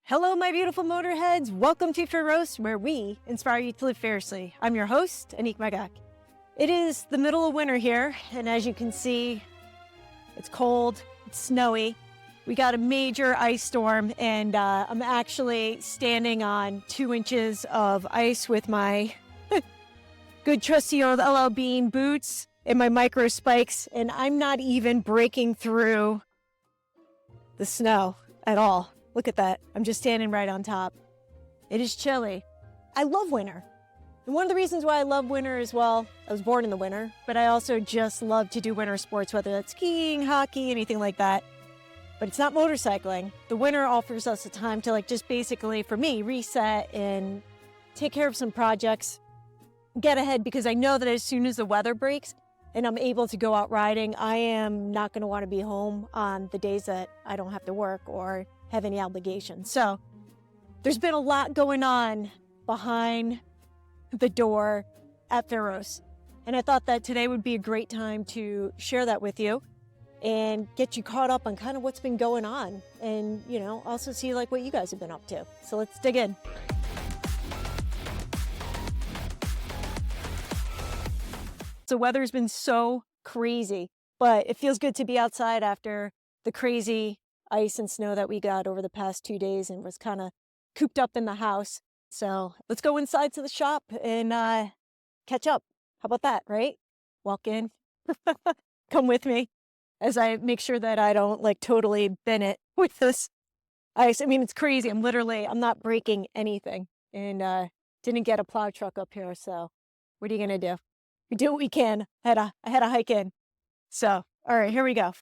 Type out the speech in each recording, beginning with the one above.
Hello, my beautiful motorheads. Welcome to FÉROCE, where we inspire you to live fiercely. I'm your host, Annick Magac. It is the middle of winter here, and as you can see, it's cold, it's snowy. We got a major ice storm, and I'm actually standing on 2 inches of ice with my good trusty old LL Bean boots and my micro spikes, and I'm not even breaking through the snow at all. Look at that. I'm just standing right on top. It is chilly. I love winter. And one of the reasons why I love winter is, well, I was born in the winter, but I also just love to do winter sports, whether that's skiing, hockey, anything like that. But it's not motorcycling. The winter offers us a time to just basically, for me, reset and take care of some projects, get ahead, because I know that as soon as the weather breaks and I'm able to go out riding, I am not going to want to be home on the days that I don't have to work or have any obligations. So there's been a lot going on behind the door at FÉROCE. And I thought that today would be a great time to share that with you and get you caught up on kind of what's been going on and, also see what you guys have been up to. So let's dig in. The weather's been so crazy, but it feels good to be outside after the crazy ice and snow that we got over the past 2 days and was kind of cooped up in the house. So let's go inside to the shop and catch up. How about that, right? Walk in, come with me as I make sure that I don't totally bend it with this ice. I mean, it's crazy. I'm not breaking anything, and didn't get a plow truck up here. So what are you going to do? We do what we can. I had a hike in. So, all right, here we go.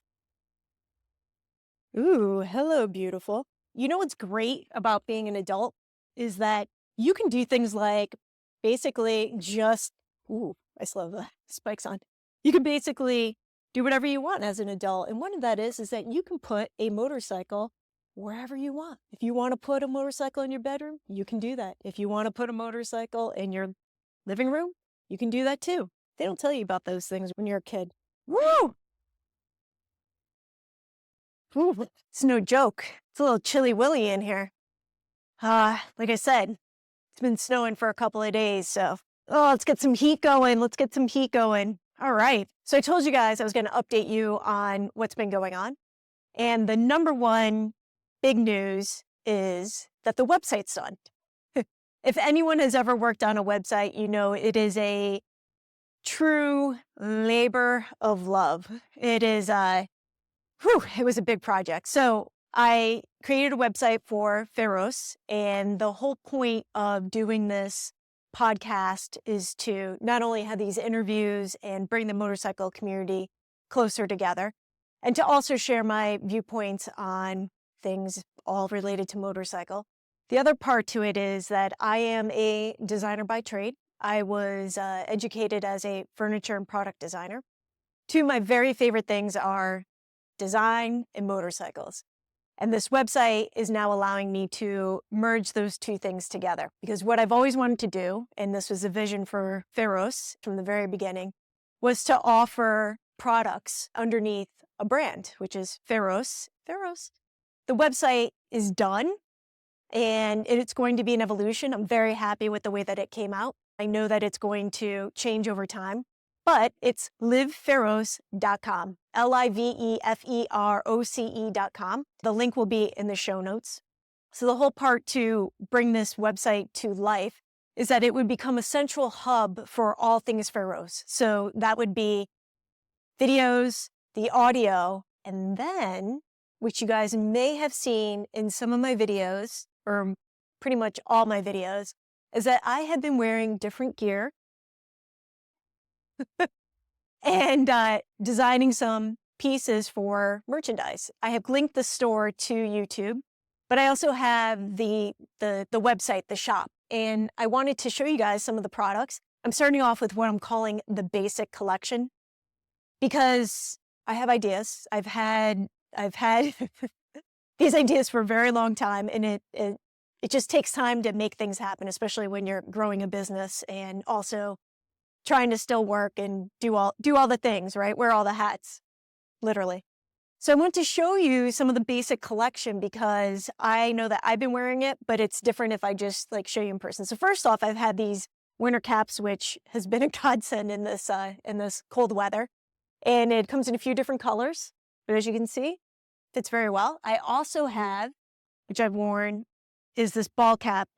Ooh, hello, beautiful. You know what's great about being an adult is that you can do things like basically just, I still have the spikes on. You can basically do whatever you want as an adult. And one of that is that you can put a motorcycle wherever you want. If you want to put a motorcycle in your bedroom, you can do that. If you want to put a motorcycle in your living room, you can do that too. They don't tell you about those things when you're a kid. Woo! Ooh, it's no joke. It's a little chilly willy in here. Like I said, it's been snowing for a couple of days, so let's get some heat going. All right. So I told you guys I was going to update you on what's been going on. And the number one big news is that the website's done. If anyone has ever worked on a website, you know it is a true labor of love. It is it was a big project. So I created a website for FÉROCE, and the whole point of doing this podcast is to not only have these interviews and bring the motorcycle community closer together, and to also share my viewpoints on things all related to motorcycle. The other part to it is that I am a designer by trade. I was educated as a furniture and product designer. Two of my very favorite things are design and motorcycles. And this website is now allowing me to merge those two things together. Because what I've always wanted to do, and this was a vision for FÉROCE from the very beginning, was to offer products underneath a brand, which is FÉROCE. The website is done, and it's going to be an evolution. I'm very happy with the way that it came out. I know that it's going to change over time. But it's liveferoce.com, liveferoce.com. The link will be in the show notes. So the whole part to bring this website to life is that it would become a central hub for all things FÉROCE. So that would be videos, the audio, and then, which you guys may have seen in some of my videos, or pretty much all my videos, is that I have been wearing different gear and designing some pieces for merchandise. I have linked the store to YouTube, but I also have the website, the shop, and I wanted to show you guys some of the products. I'm starting off with what I'm calling the basic collection because I have ideas. I've had these ideas for a very long time, and it just takes time to make things happen, especially when you're growing a business and also trying to still work and do all the things, right? Wear all the hats, literally. So I want to show you some of the basic collection because I know that I've been wearing it, but it's different if I just like show you in person. So first off, I've had these winter caps, which has been a godsend in this cold weather. And it comes in a few different colors, but as you can see, fits very well. I also have, which I've worn, is this ball cap.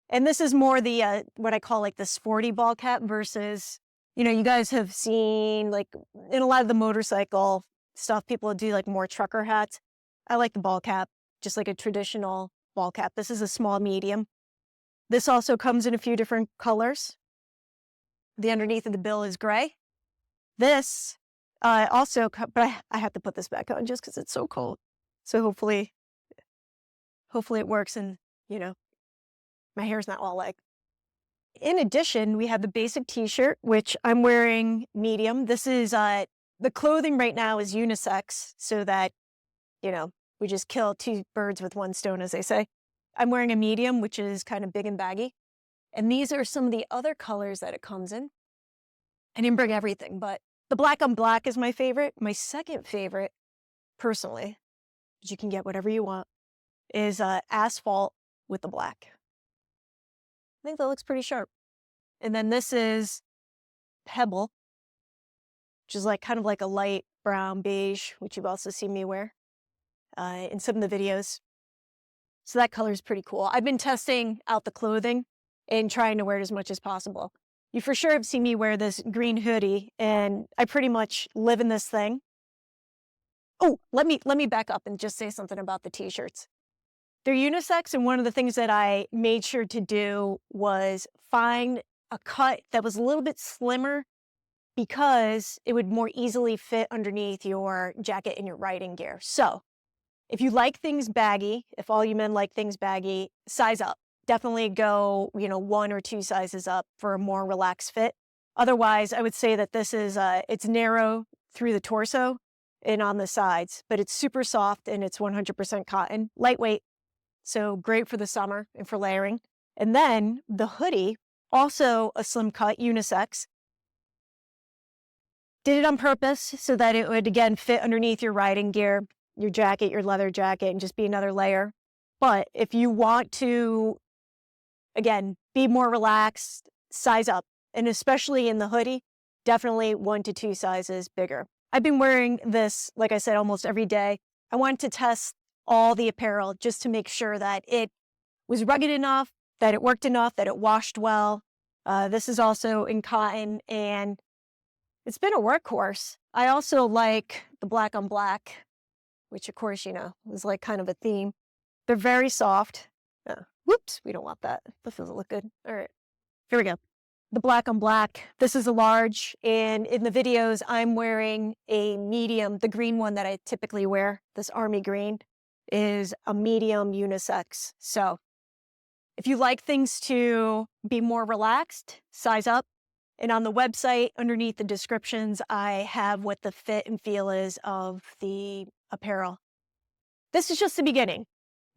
And this is more the, what I call like the sporty ball cap versus, you guys have seen like in a lot of the motorcycle stuff, people do like more trucker hats. I like the ball cap, just like a traditional ball cap. This is a small medium. This also comes in a few different colors. The underneath of the bill is gray. This also, but I have to put this back on just because it's so cold. So hopefully it works and, my hair's not all like. In addition, we have the basic t-shirt, which I'm wearing medium. This is, the clothing right now is unisex so that, we just kill two birds with one stone, as they say. I'm wearing a medium, which is kind of big and baggy. And these are some of the other colors that it comes in. I didn't bring everything, but the black on black is my favorite. My second favorite, personally, but you can get whatever you want, is asphalt with the black. I think that looks pretty sharp. And then this is pebble, which is like kind of like a light brown beige, which you've also seen me wear in some of the videos. So that color is pretty cool. I've been testing out the clothing and trying to wear it as much as possible. You for sure have seen me wear this green hoodie, and I pretty much live in this thing. Oh, let me back up and just say something about the t-shirts. They're unisex, and one of the things that I made sure to do was find a cut that was a little bit slimmer because it would more easily fit underneath your jacket and your riding gear. So if you like things baggy, if all you men like things baggy, size up. Definitely go, 1 or 2 sizes up for a more relaxed fit. Otherwise, I would say that this is, it's narrow through the torso and on the sides, but it's super soft and it's 100% cotton, lightweight. So great for the summer and for layering. And then the hoodie, also a slim cut, unisex. Did it on purpose so that it would, again, fit underneath your riding gear, your jacket, your leather jacket, and just be another layer. But if you want to, again, be more relaxed, size up. And especially in the hoodie, definitely 1 to 2 sizes bigger. I've been wearing this, like I said, almost every day. I wanted to test all the apparel just to make sure that it was rugged enough, that it worked enough, that it washed well. This is also in cotton, and it's been a workhorse. I also like the black on black, which of course, is like kind of a theme. They're very soft. Whoops, we don't want that. That doesn't look good. All right, here we go. The black on black. This is a large, and in the videos, I'm wearing a medium. The green one that I typically wear, this army green, is a medium unisex. So if you like things to be more relaxed, size up. And on the website, underneath the descriptions, I have what the fit and feel is of the apparel. This is just the beginning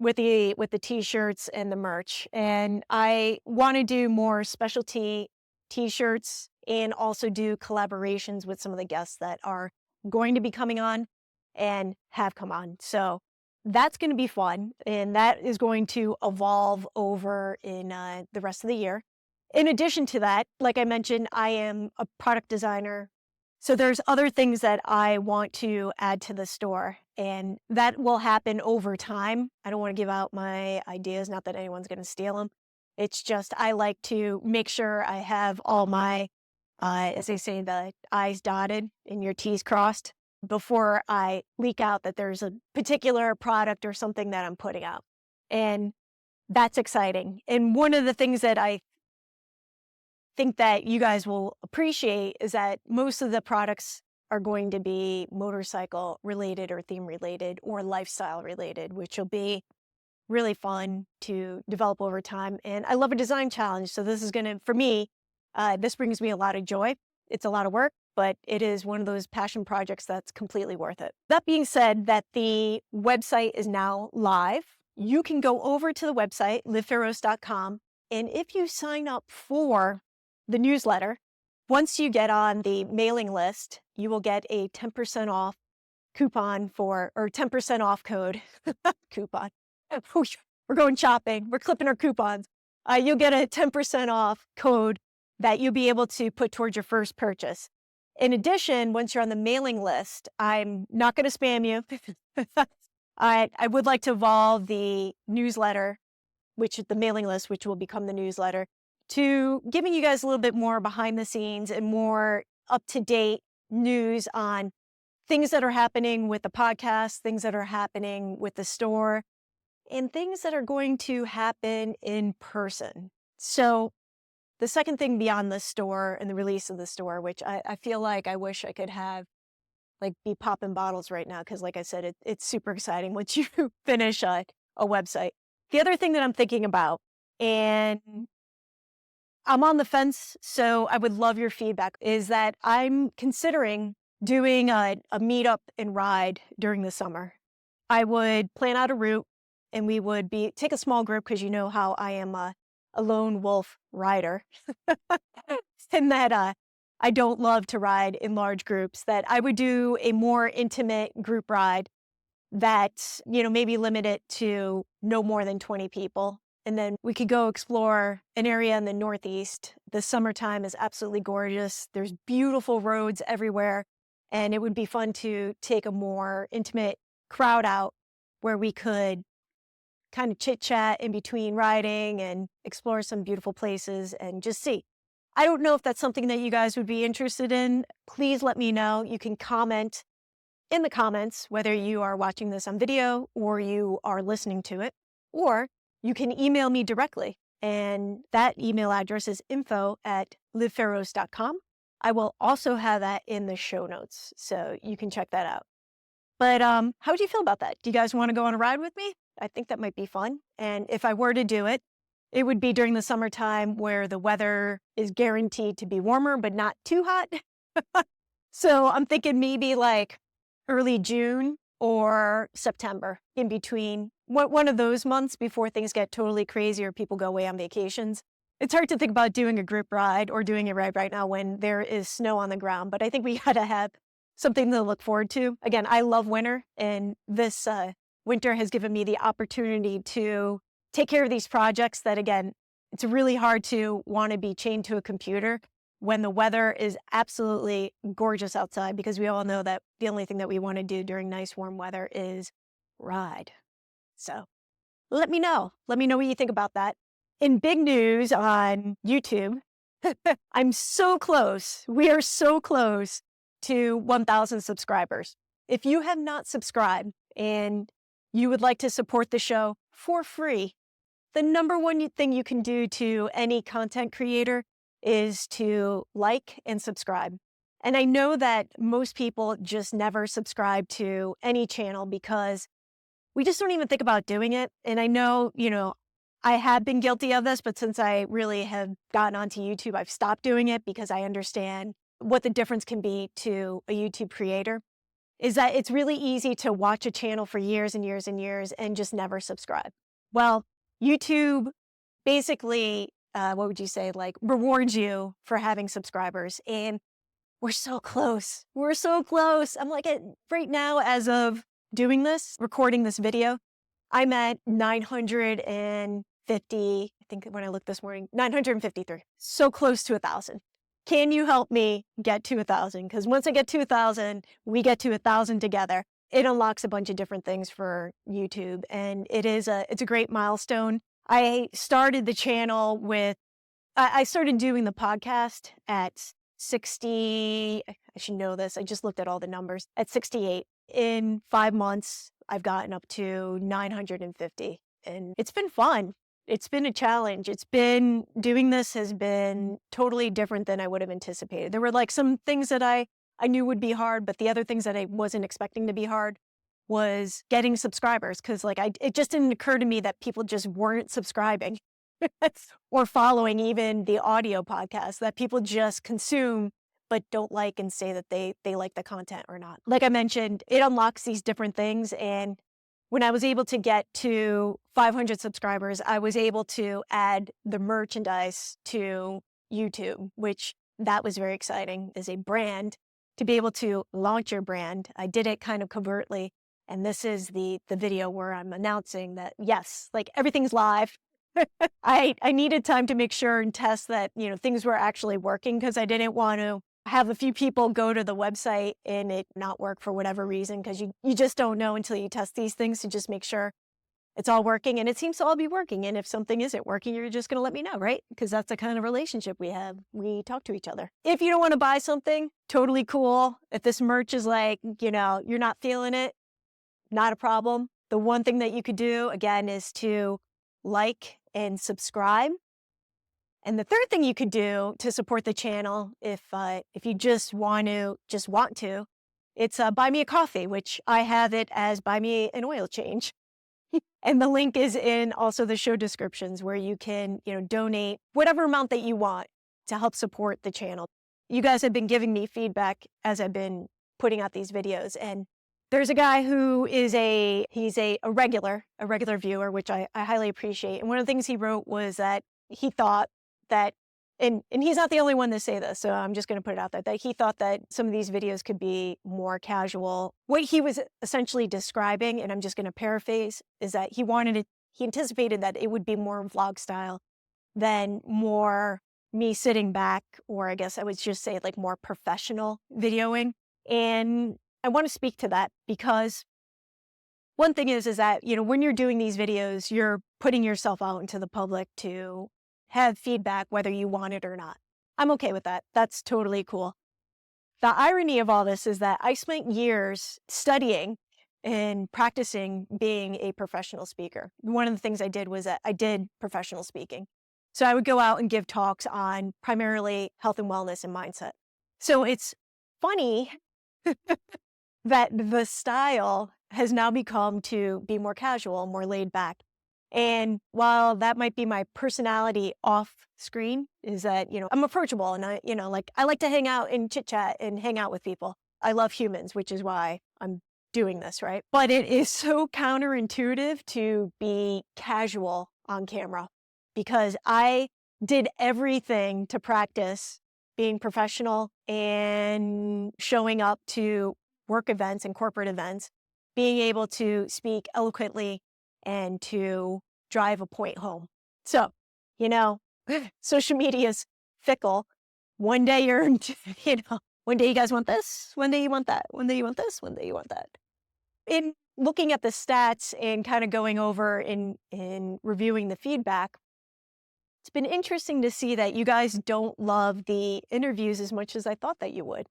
with the t-shirts and the merch. And I want to do more specialty t-shirts and also do collaborations with some of the guests that are going to be coming on and have come on. So that's going to be fun. And that is going to evolve over in the rest of the year. In addition to that, like I mentioned, I am a product designer. So there's other things that I want to add to the store, and that will happen over time. I don't want to give out my ideas, not that anyone's going to steal them. It's just I like to make sure I have all my, as they say, the I's dotted and your T's crossed before I leak out that there's a particular product or something that I'm putting out. And that's exciting. And one of the things that I think that you guys will appreciate is that most of the products are going to be motorcycle related or theme related or lifestyle related, which will be really fun to develop over time. And I love a design challenge. So this is going to, for me, this brings me a lot of joy. It's a lot of work, but it is one of those passion projects that's completely worth it. That being said, that the website is now live. You can go over to the website, liveferoce.com. And if you sign up for the newsletter, once you get on the mailing list, you will get a 10% off coupon for, or 10% off code, coupon. We're going shopping. We're clipping our coupons. You'll get a 10% off code that you'll be able to put towards your first purchase. In addition, once you're on the mailing list, I'm not going to spam you. I would like to evolve the newsletter, which is the mailing list, which will become the newsletter, to giving you guys a little bit more behind the scenes and more up-to-date news on things that are happening with the podcast, things that are happening with the store, and things that are going to happen in person. So the second thing beyond the store and the release of the store, which I feel like I wish I could have, like, be popping bottles right now, because like I said, it's super exciting once you finish a website. The other thing that I'm thinking about, and I'm on the fence, so I would love your feedback, is that I'm considering doing a meetup and ride during the summer. I would plan out a route, and we would take a small group, because you know how I am a lone wolf rider, and that I don't love to ride in large groups, that I would do a more intimate group ride that, maybe limit it to no more than 20 people. And then we could go explore an area in the Northeast. The summertime is absolutely gorgeous. There's beautiful roads everywhere. And it would be fun to take a more intimate crowd out where we could kind of chit chat in between riding and explore some beautiful places and just see. I don't know if that's something that you guys would be interested in. Please let me know. You can comment in the comments, whether you are watching this on video or you are listening to it, or you can email me directly. And that email address is info@liveféroce.com. I will also have that in the show notes, so you can check that out. But how would you feel about that? Do you guys want to go on a ride with me? I think that might be fun. And if I were to do it, it would be during the summertime where the weather is guaranteed to be warmer, but not too hot. So I'm thinking maybe like early June or September, in between one of those months before things get totally crazy or people go away on vacations. It's hard to think about doing a group ride or doing a ride right now when there is snow on the ground, but I think we gotta have something to look forward to. Again, I love winter, and this winter has given me the opportunity to take care of these projects that, again, it's really hard to want to be chained to a computer when the weather is absolutely gorgeous outside, because we all know that the only thing that we want to do during nice warm weather is ride. So let me know. Let me know what you think about that. In big news on YouTube, I'm so close. We are so close to 1,000 subscribers. If you have not subscribed and you would like to support the show for free, the number one thing you can do to any content creator is to like and subscribe. And I know that most people just never subscribe to any channel because we just don't even think about doing it. And I know, I have been guilty of this, but since I really have gotten onto YouTube, I've stopped doing it because I understand what the difference can be to a YouTube creator. Is that it's really easy to watch a channel for years and years and years and just never subscribe. Well, YouTube basically, what would you say, like, rewards you for having subscribers. And we're so close. We're so close. I'm like, right now, as of doing this, recording this video, I'm at 950, I think when I looked this morning, 953. So close to 1,000. Can you help me get to 1,000? Because once I get to 1,000, we get to 1,000 together. It unlocks a bunch of different things for YouTube, and it's a great milestone. I started the channel I started doing the podcast at 60, I should know this, I just looked at all the numbers, at 68. In 5 months, I've gotten up to 950, and it's been fun. It's been a challenge. Doing this has been totally different than I would have anticipated. There were like some things that I knew would be hard, but the other things that I wasn't expecting to be hard was getting subscribers. Cause it just didn't occur to me that people just weren't subscribing or following even the audio podcast, that people just consume but don't like and say that they like the content or not. Like I mentioned, it unlocks these different things. And when I was able to get to 500 subscribers, I was able to add the merchandise to YouTube, which that was very exciting as a brand to be able to launch your brand. I did it kind of covertly. And this is the video where I'm announcing that, yes, like everything's live. I needed time to make sure and test that, things were actually working, because I didn't want to have a few people go to the website and it not work for whatever reason, because you just don't know until you test these things to just make sure it's all working. And it seems to all be working. And if something isn't working, you're just going to let me know, right? Because that's the kind of relationship we have. We talk to each other. If you don't want to buy something, totally cool. If this merch is like, you're not feeling it, not a problem. The one thing that you could do, again, is to like and subscribe. And the third thing you could do to support the channel, if you just want to, it's buy me a coffee, which I have it as buy me an oil change. And the link is in also the show descriptions, where you can, donate whatever amount that you want to help support the channel. You guys have been giving me feedback as I've been putting out these videos, and there's a guy who is he's a regular viewer, which I highly appreciate. And one of the things he wrote was that he thought that, and he's not the only one to say this, so I'm just going to put it out there, that he thought that some of these videos could be more casual. What he was essentially describing, and I'm just going to paraphrase, is that he anticipated that it would be more vlog style than more me sitting back, or I guess I would just say like more professional videoing. And I want to speak to that, because one thing is that, when you're doing these videos, you're putting yourself out into the public to have feedback, whether you want it or not. I'm okay with that. That's totally cool. The irony of all this is that I spent years studying and practicing being a professional speaker. One of the things I did was that I did professional speaking. So I would go out and give talks on primarily health and wellness and mindset. So it's funny that the style has now become to be more casual, more laid back. And while that might be my personality off screen, is that, I'm approachable, and I like to hang out and chit chat and hang out with people. I love humans, which is why I'm doing this, right? But it is so counterintuitive to be casual on camera, because I did everything to practice being professional and showing up to work events and corporate events, being able to speak eloquently and to drive a point home. So, social media is fickle. One day you're, one day you guys want this, one day you want that, one day you want this, one day you want that. In looking at the stats and kind of going over in reviewing the feedback, it's been interesting to see that you guys don't love the interviews as much as I thought that you would.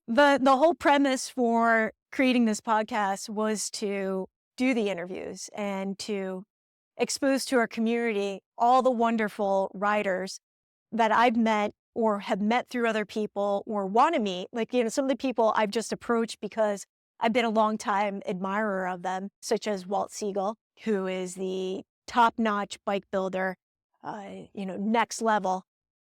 The whole premise for creating this podcast was to do the interviews and to expose to our community all the wonderful writers that I've met or have met through other people or want to meet. Like, some of the people I've just approached because I've been a long time admirer of them, such as Walt Siegel, who is the top-notch bike builder, next level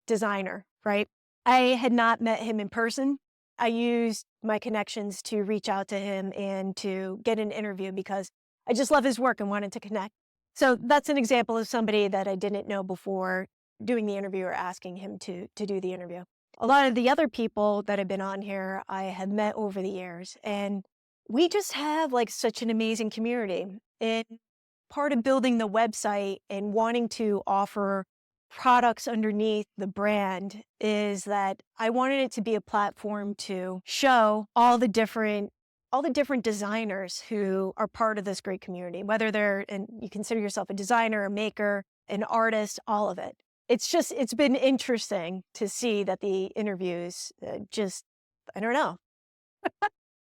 designer, right? I had not met him in person. I used my connections to reach out to him and to get an interview because I just love his work and wanted to connect. So that's an example of somebody that I didn't know before doing the interview or asking him to do the interview. A lot of the other people that have been on here, I have met over the years, and we just have like such an amazing community. And part of building the website and wanting to offer products underneath the brand is that I wanted it to be a platform to show all the different designers who are part of this great community, whether you consider yourself a designer, a maker, an artist, all of it. It's been interesting to see that the interviews I don't know.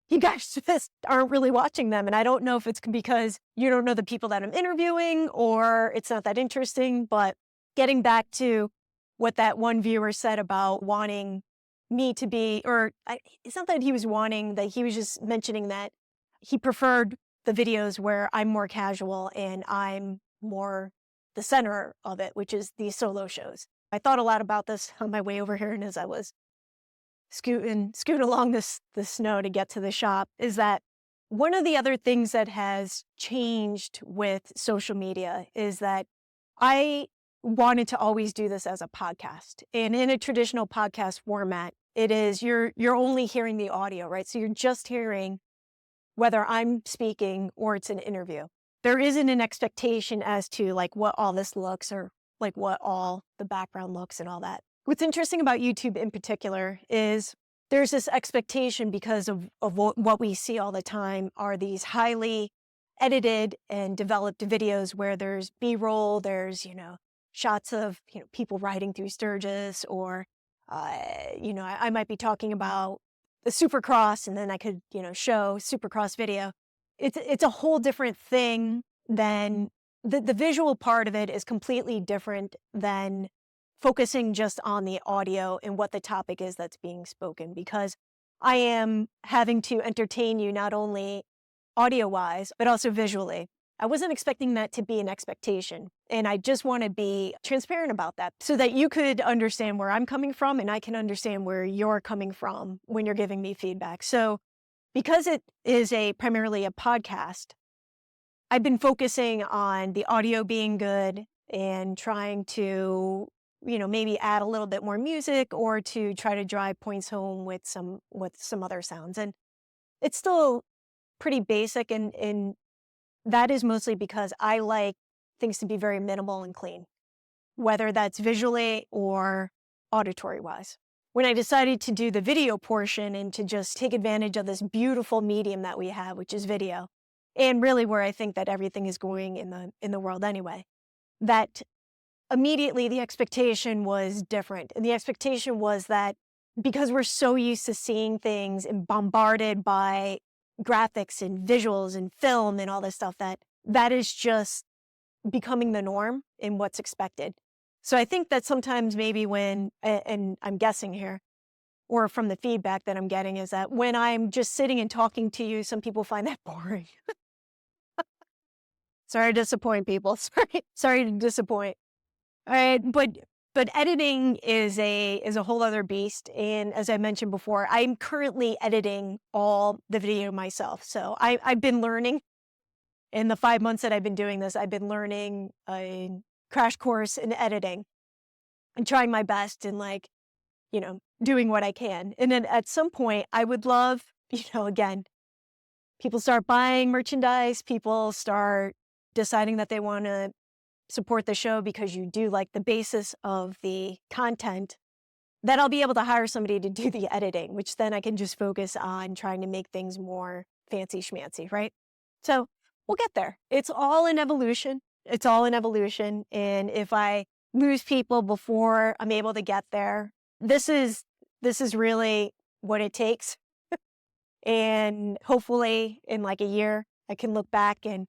You guys just aren't really watching them. And I don't know if it's because you don't know the people that I'm interviewing or it's not that interesting, but getting back to what that one viewer said about wanting me to be, it's not that he was wanting, that he was just mentioning that he preferred the videos where I'm more casual and I'm more the center of it, which is these solo shows. I thought a lot about this on my way over here, and as I was scooting along the snow to get to the shop, is that one of the other things that has changed with social media is that I wanted to always do this as a podcast. And in a traditional podcast format, It is, you're only hearing the audio, right? So you're just hearing whether I'm speaking or it's an interview. There isn't an expectation as to like what all this looks or like what all the background looks and all that. What's interesting about YouTube in particular is there's this expectation because of what we see all the time are these highly edited and developed videos where there's B-roll, there's, shots of, people riding through Sturgis or, I might be talking about the Supercross and then I could, show Supercross video. It's a whole different thing than the visual part of it is completely different than focusing just on the audio and what the topic is that's being spoken, because I am having to entertain you not only audio-wise, but also visually. I wasn't expecting that to be an expectation, and I just want to be transparent about that so that you could understand where I'm coming from and I can understand where you're coming from when you're giving me feedback. So because it is primarily a podcast, I've been focusing on the audio being good and trying to, maybe add a little bit more music or to try to drive points home with some other sounds. And it's still pretty basic, and that is mostly because I like things to be very minimal and clean, whether that's visually or auditory wise. When I decided to do the video portion and to just take advantage of this beautiful medium that we have, which is video, and really where I think that everything is going in the world anyway, that immediately the expectation was different. And the expectation was that because we're so used to seeing things and bombarded by graphics and visuals and film and all this stuff, that is just becoming the norm in what's expected. So I think that sometimes maybe when, and I'm guessing here, or from the feedback that I'm getting, is that when I'm just sitting and talking to you, some people find that boring. Sorry to disappoint people. Sorry to disappoint. All right, but editing is a whole other beast. And as I mentioned before, I'm currently editing all the video myself. So I've been learning in the 5 months that I've been doing this. I've been learning a crash course in editing and trying my best and doing what I can. And then at some point, I would love, again, people start buying merchandise, people start deciding that they want to support the show because you do like the basis of the content, then I'll be able to hire somebody to do the editing, which then I can just focus on trying to make things more fancy schmancy, right? So we'll get there. It's all an evolution. It's all an evolution. And if I lose people before I'm able to get there, this is really what it takes. And hopefully in like a year, I can look back and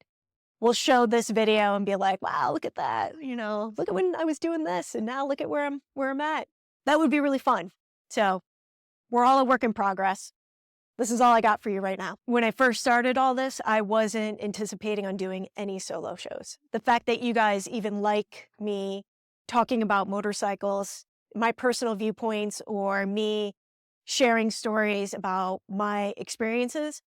we'll show this video and be like, wow, look at that. Look at when I was doing this and now look at where I'm at. That would be really fun. So we're all a work in progress. This is all I got for you right now. When I first started all this, I wasn't anticipating on doing any solo shows. The fact that you guys even like me talking about motorcycles, my personal viewpoints, or me sharing stories about my experiences,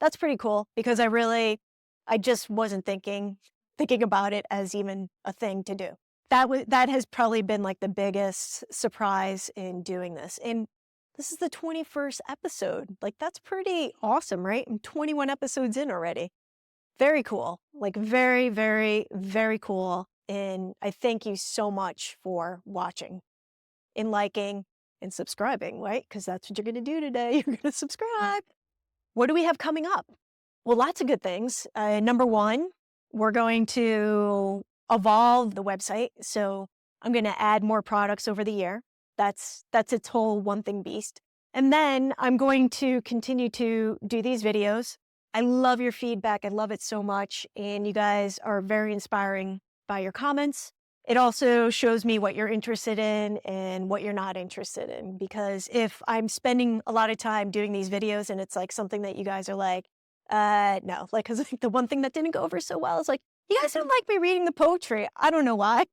that's pretty cool because I just wasn't thinking about it as even a thing to do. That has probably been like the biggest surprise in doing this. And this is the 21st episode. Like that's pretty awesome, right? I'm 21 episodes in already. Very cool. Like very, very, very cool. And I thank you so much for watching and liking and subscribing, right? Because that's what you're going to do today. You're going to subscribe. What do we have coming up? Well, lots of good things. Number one, we're going to evolve the website. So I'm going to add more products over the year. That's its whole one thing beast. And then I'm going to continue to do these videos. I love your feedback. I love it so much. And you guys are very inspiring by your comments. It also shows me what you're interested in and what you're not interested in. Because if I'm spending a lot of time doing these videos and it's like something that you guys are like, no, like, because the one thing that didn't go over so well is like, you guys don't like me reading the poetry. I don't know why.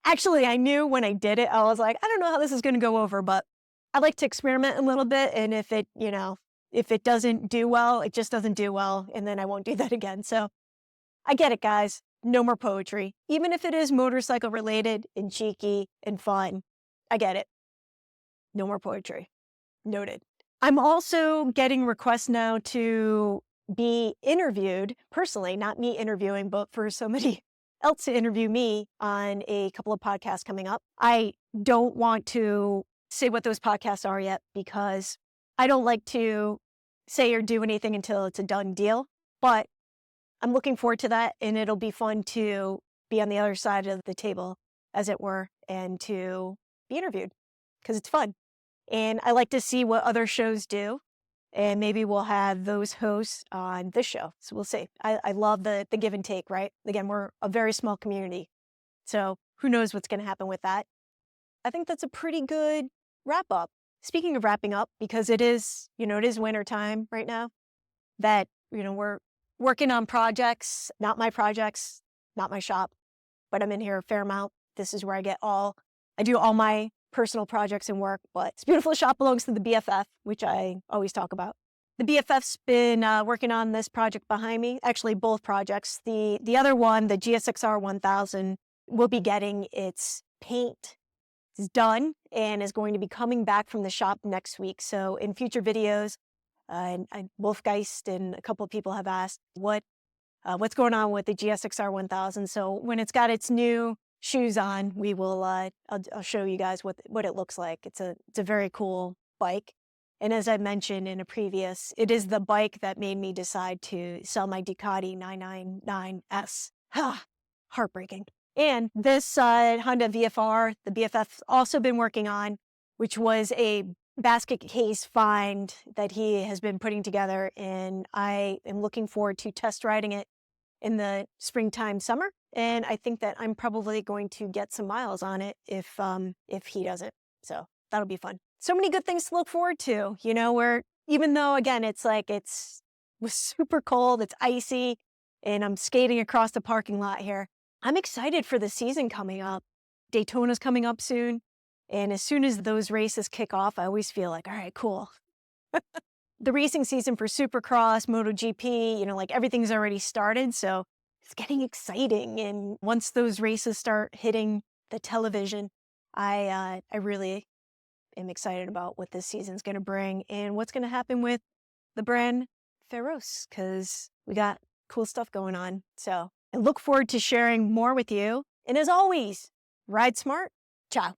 Actually, I knew when I did it, I was like, I don't know how this is going to go over, but I like to experiment a little bit. And if it doesn't do well, it just doesn't do well. And then I won't do that again. So I get it, guys. No more poetry. Even if it is motorcycle related and cheeky and fun, I get it. No more poetry. Noted. I'm also getting requests now to be interviewed personally, not me interviewing, but for somebody else to interview me on a couple of podcasts coming up. I don't want to say what those podcasts are yet because I don't like to say or do anything until it's a done deal. But I'm looking forward to that, and it'll be fun to be on the other side of the table, as it were, and to be interviewed because it's fun. And I like to see what other shows do, and maybe we'll have those hosts on this show. So we'll see. I love the give and take, right? Again, we're a very small community, so who knows what's going to happen with that. I think that's a pretty good wrap up. Speaking of wrapping up, because it is, it is winter time right now, that, we're working on projects, not my projects, not my shop, but I'm in here a fair amount. This is where I do all my personal projects and work, but this beautiful shop belongs to the BFF, which I always talk about. The BFF's been working on this project behind me, actually both projects. The other one, the GSXR 1000, will be getting its paint is done and is going to be coming back from the shop next week. So in future videos, Wolfgeist and a couple of people have asked what's going on with the GSXR 1000. So when it's got its new shoes on, we will I'll show you guys what it looks like. It's a very cool bike. And as I mentioned in a previous, it is the bike that made me decide to sell my Ducati 999S. Heartbreaking. And this Honda VFR, the BFF's also been working on, which was a basket case find that he has been putting together. And I am looking forward to test riding it in the springtime, summer. And I think that I'm probably going to get some miles on it if he doesn't. So that'll be fun. So many good things to look forward to, where even though, again, it was super cold, it's icy, and I'm skating across the parking lot here. I'm excited for the season coming up. Daytona's coming up soon. And as soon as those races kick off, I always feel like, all right, cool. The racing season for Supercross, MotoGP, everything's already started. So it's getting exciting. And once those races start hitting the television, I really am excited about what this season's going to bring and what's going to happen with the brand FÉROCE, because we got cool stuff going on. So I look forward to sharing more with you. And as always, ride smart. Ciao.